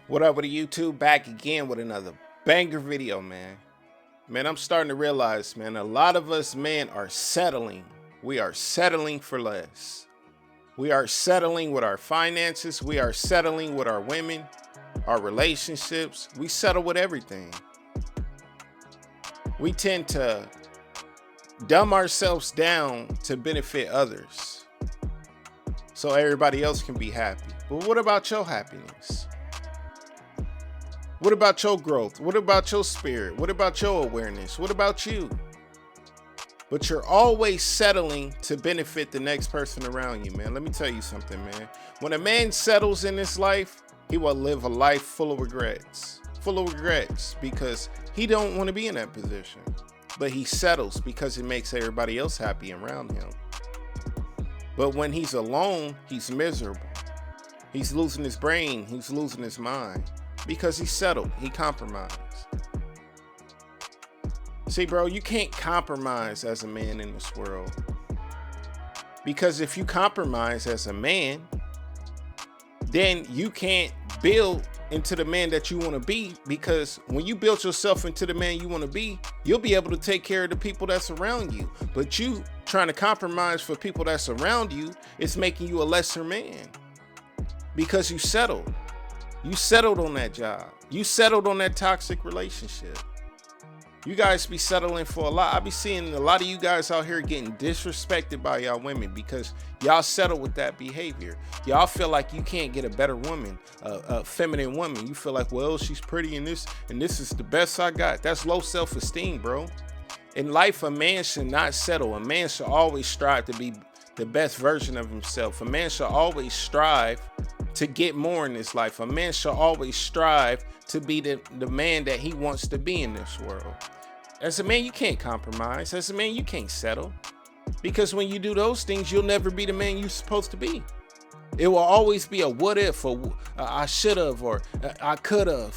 What up with the YouTube? Back again with another banger video, man. Man, I'm starting to realize, man, a lot of us men are settling. We are settling for less. We are settling with our finances. We are settling with our women, our relationships. We settle with everything. We tend to dumb ourselves down to benefit others so everybody else can be happy. But what about your happiness? What about your growth? What about your spirit? What about your awareness? What about you? But you're always settling to benefit the next person around you, man. Let me tell you something, man. When a man settles in this life, he will live a life full of regrets. Full of regrets because he don't want to be in that position. But he settles because it makes everybody else happy around him. But when he's alone, he's miserable. He's losing his brain. He's losing his mind. Because he settled, he compromised. See, bro, you can't compromise as a man in this world. Because if you compromise as a man, then you can't build into the man that you want to be. Because when you build yourself into the man you want to be, you'll be able to take care of the people that's around you. But you trying to compromise for people that's around you is making you a lesser man. Because you settled. You settled on that job. You settled on that toxic relationship. You guys be settling for a lot. I be seeing a lot of you guys out here getting disrespected by y'all women because y'all settle with that behavior. Y'all feel like you can't get a better woman, a feminine woman. You feel like, well, she's pretty and this is the best I got. That's low self-esteem, bro. In life, a man should not settle. A man should always strive to be the best version of himself. A man should always strive to get more in this life. A man should always strive to be the man that he wants to be in this world. As a man, you can't compromise. As a man, you can't settle. Because when you do those things, you'll never be the man you're supposed to be. It will always be a what if, or I should have, or I could have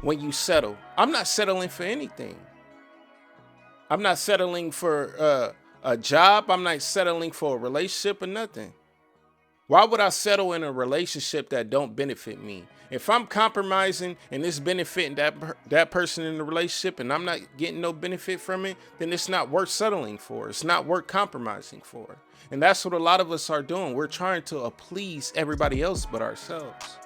when you settle. I'm not settling for anything. I'm not settling for a job. I'm not settling for a relationship or nothing. Why would I settle in a relationship that don't benefit me? If I'm compromising and it's benefiting that person in the relationship and I'm not getting no benefit from it, then it's not worth settling for. It's not worth compromising for. And that's what a lot of us are doing. We're trying to please everybody else but ourselves.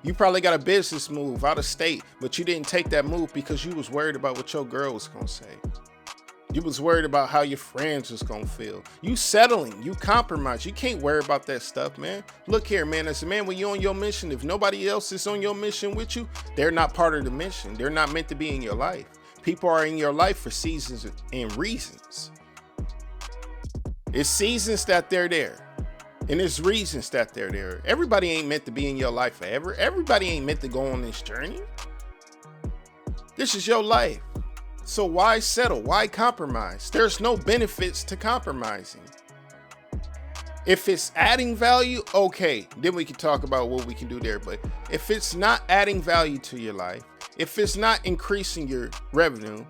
You probably got a business move out of state, but you didn't take that move because you was worried about what your girl was going to say. You was worried about how your friends was gonna feel. You settling, you compromise. You can't worry about that stuff, man. Look here, man. As a man, when you're on your mission, if nobody else is on your mission with you, they're not part of the mission. They're not meant to be in your life. People are in your life for seasons and reasons. It's seasons that they're there. And it's reasons that they're there. Everybody ain't meant to be in your life forever. Everybody ain't meant to go on this journey. This is your life. So why settle? Why compromise? There's no benefits to compromising. If it's adding value, okay, then we can talk about what we can do there. But if it's not adding value to your life, if it's not increasing your revenue,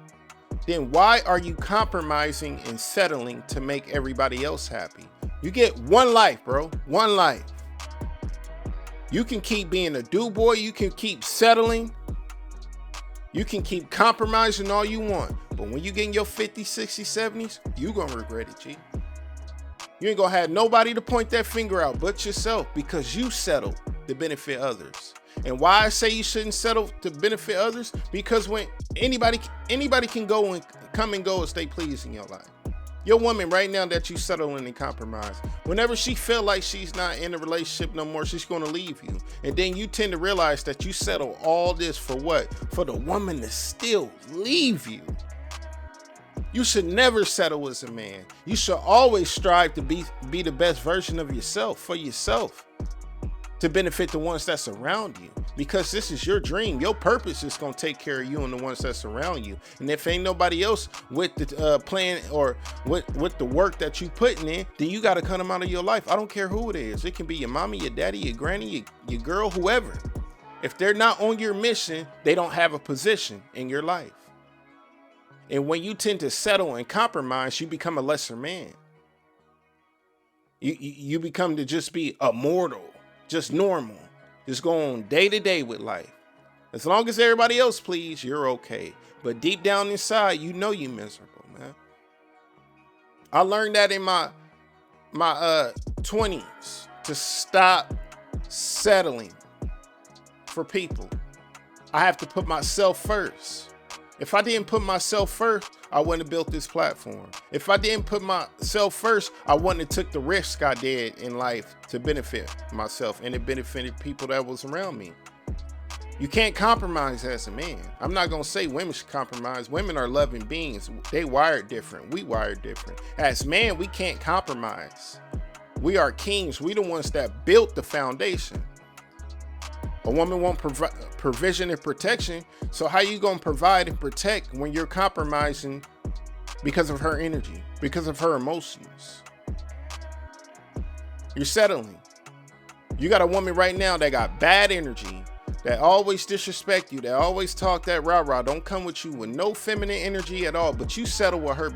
then why are you compromising and settling to make everybody else happy? You get one life, bro. One life. You can keep being a do-boy. You can keep settling. You can keep compromising all you want, but when you get in your 50s, 60s, 70s, you gonna regret it, G. You ain't gonna have nobody to point that finger out but yourself because you settled to benefit others. And why I say you shouldn't settle to benefit others? Because when anybody can go and come and go as they please in your life. Your woman right now that you settle in and compromise, whenever she feel like she's not in a relationship no more, she's going to leave you. And then you tend to realize that you settle all this for what? For the woman to still leave you. You should never settle as a man. You should always strive to be the best version of yourself for yourself, to benefit the ones that's around you. Because this is your dream. Your purpose is going to take care of you and the ones that's around you. And if ain't nobody else with the plan or with the work that you putting in, then you got to cut them out of your life. I don't care who it is. It can be your mommy, your daddy, your granny, your girl, whoever. If they're not on your mission, they don't have a position in your life. And when you tend to settle and compromise, you become a lesser man. You become to just be a mortal, just normal. Just go on day to day with life. As long as everybody else please, you're okay. But deep down inside, you know you're miserable, man. I learned that in my 20s to stop settling for people. I have to put myself first. If I didn't put myself first, I wouldn't have built this platform. If I didn't put myself first, I wouldn't have took the risk I did in life to benefit myself, and it benefited people that was around me. You can't compromise as a man. I'm not going to say women should compromise. Women are loving beings. They wired different. We wired different. As men, we can't compromise. We are kings. We the ones that built the foundation. A woman wants provision and protection. So how you going to provide and protect when you're compromising because of her energy, because of her emotions? You're settling. You got a woman right now that got bad energy, that always disrespect you, that always talk that rah-rah, don't come with you with no feminine energy at all, but you settle with her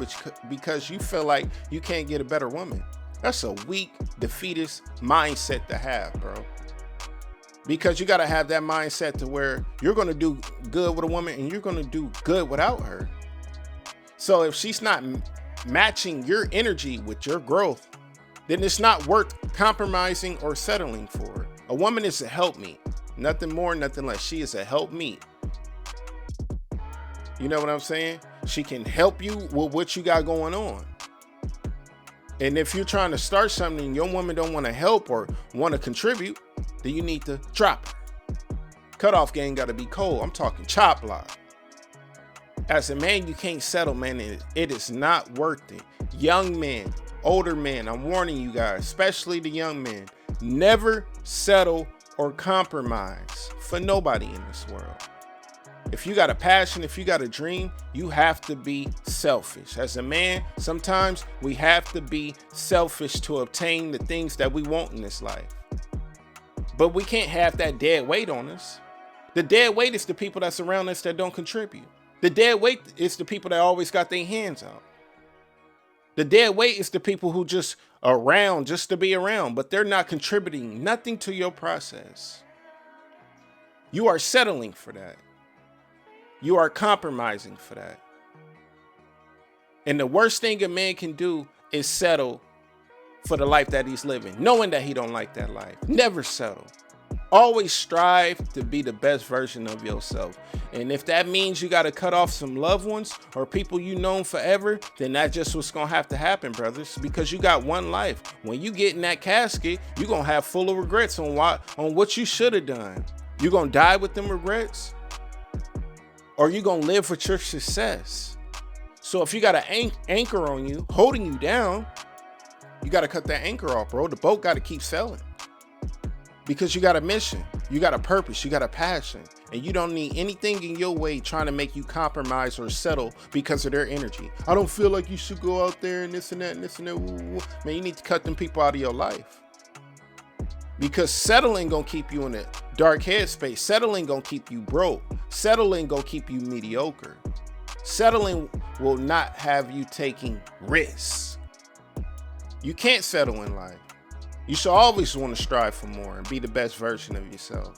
because you feel like you can't get a better woman. That's a weak, defeatist mindset to have, bro. Because you got to have that mindset to where you're going to do good with a woman and you're going to do good without her. So if she's not matching your energy with your growth, then it's not worth compromising or settling for. A woman is a helpmeet. Nothing more, nothing less. She is a helpmeet. You know what I'm saying? She can help you with what you got going on. And if you're trying to start something and your woman don't want to help or want to contribute, then you need to drop her. Cutoff game got to be cold. I'm talking chop block. As a man, you can't settle, man. It is not worth it. Young men, older men, I'm warning you guys, especially the young men, never settle or compromise for nobody in this world. If you got a passion, if you got a dream, you have to be selfish. As a man, sometimes we have to be selfish to obtain the things that we want in this life. But we can't have that dead weight on us. The dead weight is the people that's around us that don't contribute. The dead weight is the people that always got their hands out. The dead weight is the people who just around just to be around, but they're not contributing nothing to your process. You are settling for that. You are compromising for that. And the worst thing a man can do is settle for the life that he's living, knowing that he don't like that life. Never settle. Always strive to be the best version of yourself. And if that means you got to cut off some loved ones or people you known forever, then that's just what's going to have to happen, brothers, because you got one life. When you get in that casket, you're going to have full of regrets on what you should have done. You're going to die with them regrets, or you're going to live with your success. So if you got an anchor on you, holding you down, you got to cut that anchor off, bro. The boat got to keep sailing. Because you got a mission, you got a purpose, you got a passion, and you don't need anything in your way trying to make you compromise or settle because of their energy. I don't feel like you should go out there and this and that and this and that. Man, you need to cut them people out of your life. Because settling gonna keep you in a dark headspace. Settling gonna keep you broke. Settling gonna keep you mediocre. Settling will not have you taking risks. You can't settle in life. You should always want to strive for more and be the best version of yourself.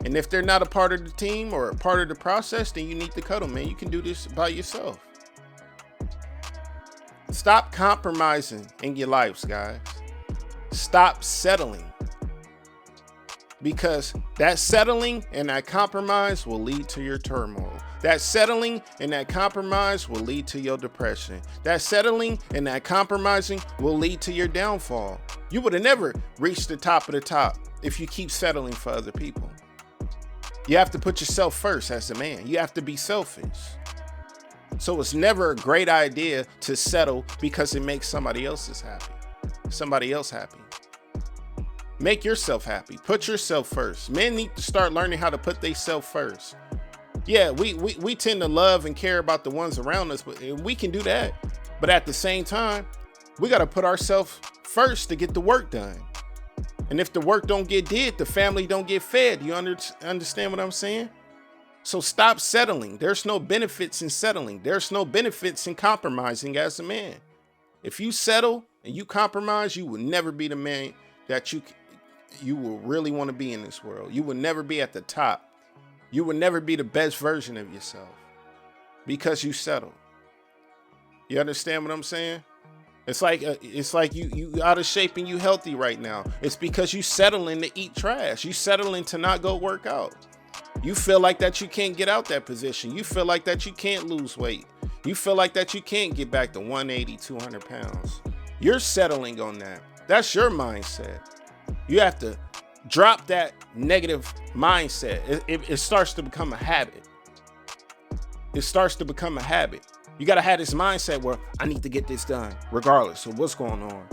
And if they're not a part of the team or a part of the process, then you need to cut them, man. You can do this by yourself. Stop compromising in your lives, guys. Stop settling. Because that settling and that compromise will lead to your turmoil. That settling and that compromise will lead to your depression. That settling and that compromising will lead to your downfall. You would have never reached the top of the top if you keep settling for other people. You have to put yourself first as a man. You have to be selfish. So it's never a great idea to settle because it makes somebody else happy. Make yourself happy. Put yourself first. Men need to start learning how to put themselves first. Yeah, we tend to love and care about the ones around us, but we can do that. But at the same time, we got to put ourselves first to get the work done. And if the work don't get did, the family don't get fed. You understand what I'm saying? So stop settling. There's no benefits in settling. There's no benefits in compromising as a man. If you settle and you compromise, you will never be the man that you you will really want to be in this world. You will never be at the top. You will never be the best version of yourself because you settle. You understand what I'm saying? It's like you out of shape and you healthy right now. It's because you settling to eat trash. You settling to not go work out. You feel like that you can't get out that position. You feel like that you can't lose weight. You feel like that you can't get back to 180, 200 pounds. You're settling on that. That's your mindset. You have to drop that negative mindset. It starts to become a habit. It starts to become a habit. You got to have this mindset where I need to get this done regardless of what's going on.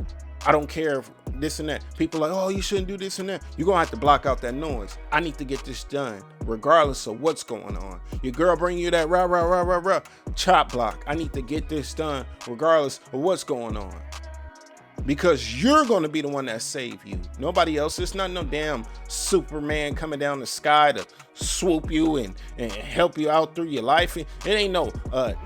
I don't care if this and that. People are like, oh, you shouldn't do this and that. You're going to have to block out that noise. I need to get this done regardless of what's going on. Your girl bring you that rah, chop block. I need to get this done regardless of what's going on. Because you're going to be the one that save you. Nobody else. It's not no damn Superman coming down the sky to swoop you and help you out through your life. It ain't no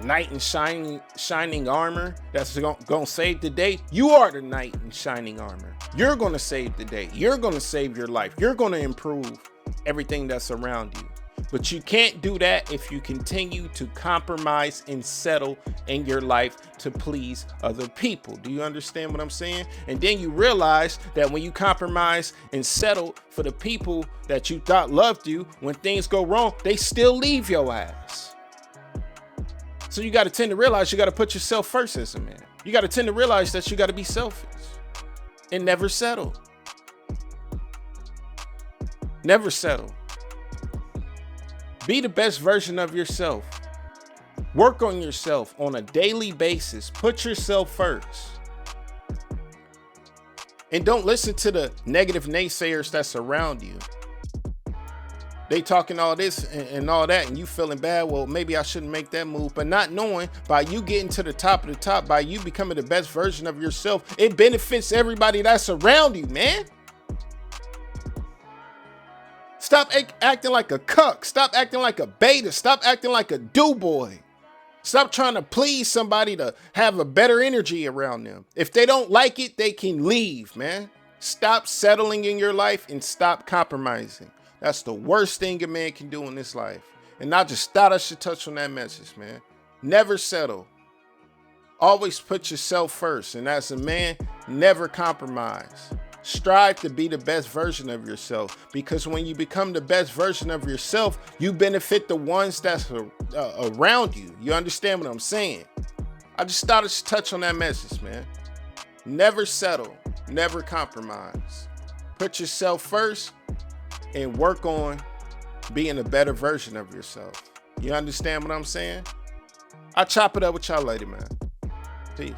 knight in shining armor that's going to save the day. You are the knight in shining armor. You're going to save the day. You're going to save your life. You're going to improve everything that's around you. But you can't do that if you continue to compromise and settle in your life to please other people. Do you understand what I'm saying? And then you realize that when you compromise and settle for the people that you thought loved you, when things go wrong, they still leave your ass. So you got to tend to realize you got to put yourself first as a man. You got to tend to realize that you got to be selfish and never settle. Never settle. Be the best version of yourself. Work on yourself on a daily basis. Put yourself first. And don't listen to the negative naysayers that's around you. They talking all this and all that, and you feeling bad. Well, maybe I shouldn't make that move. But not knowing, by you getting to the top of the top, by you becoming the best version of yourself, it benefits everybody that's around you, man. Stop acting like a cuck. Stop acting like a beta. Stop acting like a do-boy. Stop trying to please somebody to have a better energy around them. If they don't like it, they can leave, man. Stop settling in your life and stop compromising. That's the worst thing a man can do in this life. And I just thought I should touch on that message, man. Never settle. Always put yourself first. And as a man, never compromise. Strive to be the best version of yourself, because when you become the best version of yourself, you benefit the ones that's around you. You understand what I'm saying? I just thought I should touch on that message, man. Never settle, never compromise. Put yourself first and work on being a better version of yourself. You understand what I'm saying? I'll chop it up with y'all later, man. Peace.